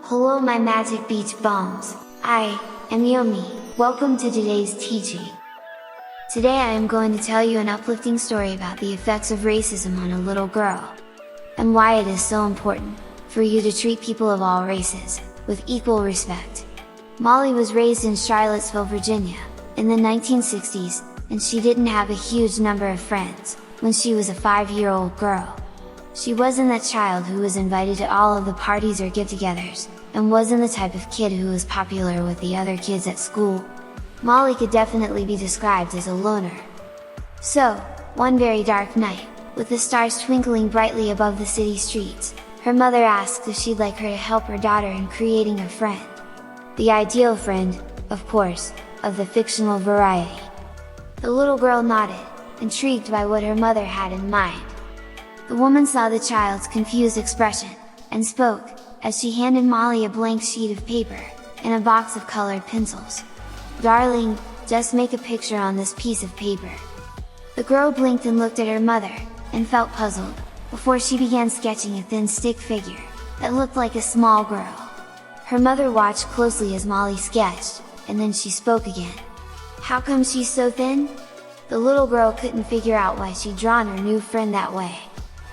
Hello my magic beach bums, I am Yomi, welcome to today's teaching. Today I am going to tell you an uplifting story about the effects of racism on a little girl, and why it is so important for you to treat people of all races with equal respect. Molly was raised in Charlottesville, Virginia, in the 1960s, and she didn't have a huge number of friends when she was a 5-year-old girl. She wasn't that child who was invited to all of the parties or get-togethers, and wasn't the type of kid who was popular with the other kids at school. Molly could definitely be described as a loner. So, one very dark night, with the stars twinkling brightly above the city streets, her mother asked if she'd like her to help her daughter in creating a friend. The ideal friend, of course, of the fictional variety. The little girl nodded, intrigued by what her mother had in mind. The woman saw the child's confused expression, and spoke, as she handed Molly a blank sheet of paper, and a box of colored pencils. "Darling, just make a picture on this piece of paper." The girl blinked and looked at her mother, and felt puzzled, before she began sketching a thin stick figure, that looked like a small girl. Her mother watched closely as Molly sketched, and then she spoke again. "How come she's so thin?" The little girl couldn't figure out why she'd drawn her new friend that way.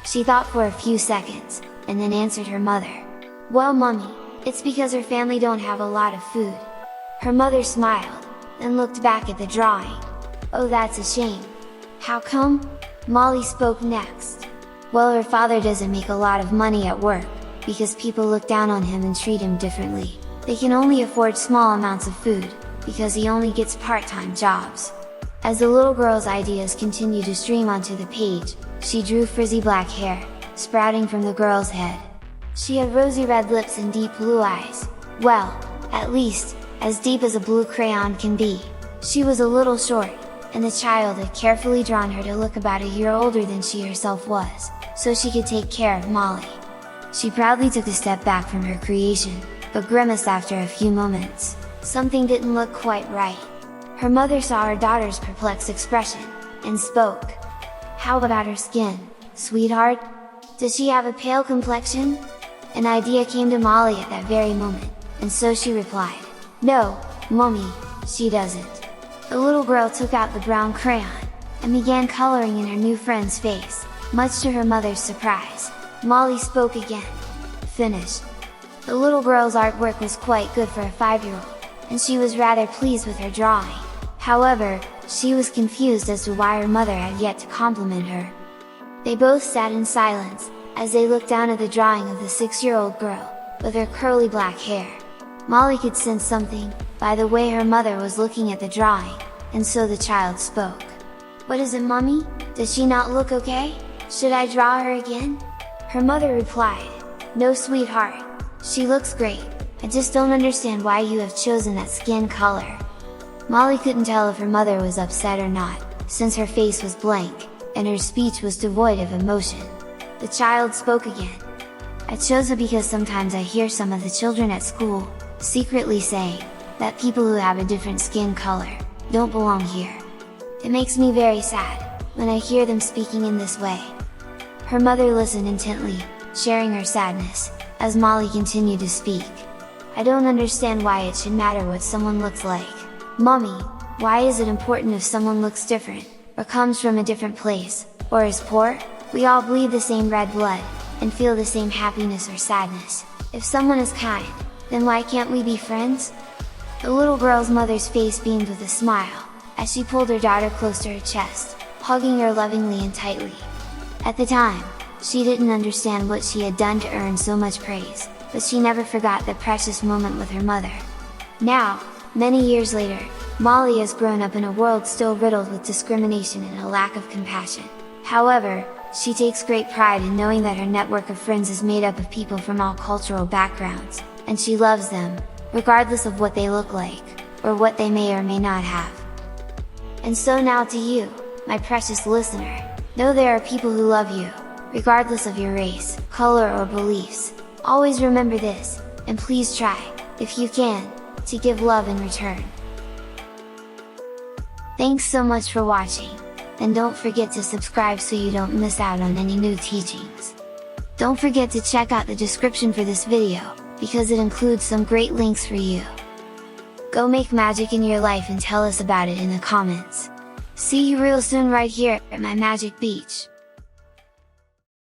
She thought for a few seconds, and then answered her mother. "Well Mommy, it's because her family don't have a lot of food." Her mother smiled, then looked back at the drawing. "Oh, that's a shame. How come?" Molly spoke next. "Well, her father doesn't make a lot of money at work, because people look down on him and treat him differently. They can only afford small amounts of food, because he only gets part-time jobs." As the little girl's ideas continued to stream onto the page, she drew frizzy black hair, sprouting from the girl's head. She had rosy red lips and deep blue eyes, well, at least, as deep as a blue crayon can be. She was a little short, and the child had carefully drawn her to look about a year older than she herself was, so she could take care of Molly. She proudly took a step back from her creation, but grimaced after a few moments. Something didn't look quite right. Her mother saw her daughter's perplexed expression, and spoke. "How about her skin, sweetheart? Does she have a pale complexion?" An idea came to Molly at that very moment, and so she replied, "No, Mommy, she doesn't." The little girl took out the brown crayon, and began coloring in her new friend's face, much to her mother's surprise. Molly spoke again. "Finished." The little girl's artwork was quite good for a 5-year-old, and she was rather pleased with her drawing. However, she was confused as to why her mother had yet to compliment her. They both sat in silence, as they looked down at the drawing of the 6-year-old girl, with her curly black hair. Molly could sense something, by the way her mother was looking at the drawing, and so the child spoke. "What is it, Mommy? Does she not look okay? Should I draw her again?" Her mother replied, "No, sweetheart, she looks great, I just don't understand why you have chosen that skin color." Molly couldn't tell if her mother was upset or not, since her face was blank, and her speech was devoid of emotion. The child spoke again. "I chose it because sometimes I hear some of the children at school, secretly saying, that people who have a different skin color, don't belong here. It makes me very sad, when I hear them speaking in this way." Her mother listened intently, sharing her sadness, as Molly continued to speak. "I don't understand why it should matter what someone looks like. Mommy, why is it important if someone looks different, or comes from a different place, or is poor? We all bleed the same red blood, and feel the same happiness or sadness. If someone is kind, then why can't we be friends?" The little girl's mother's face beamed with a smile, as she pulled her daughter close to her chest, hugging her lovingly and tightly. At the time, she didn't understand what she had done to earn so much praise, but she never forgot that precious moment with her mother. Now, many years later, Molly has grown up in a world still riddled with discrimination and a lack of compassion. However, she takes great pride in knowing that her network of friends is made up of people from all cultural backgrounds, and she loves them, regardless of what they look like, or what they may or may not have. And so now to you, my precious listener, know there are people who love you, regardless of your race, color or beliefs. Always remember this, and please try, if you can, to give love in return. Thanks so much for watching, and don't forget to subscribe so you don't miss out on any new teachings. Don't forget to check out the description for this video, because it includes some great links for you. Go make magic in your life and tell us about it in the comments! See you real soon right here at my magic beach!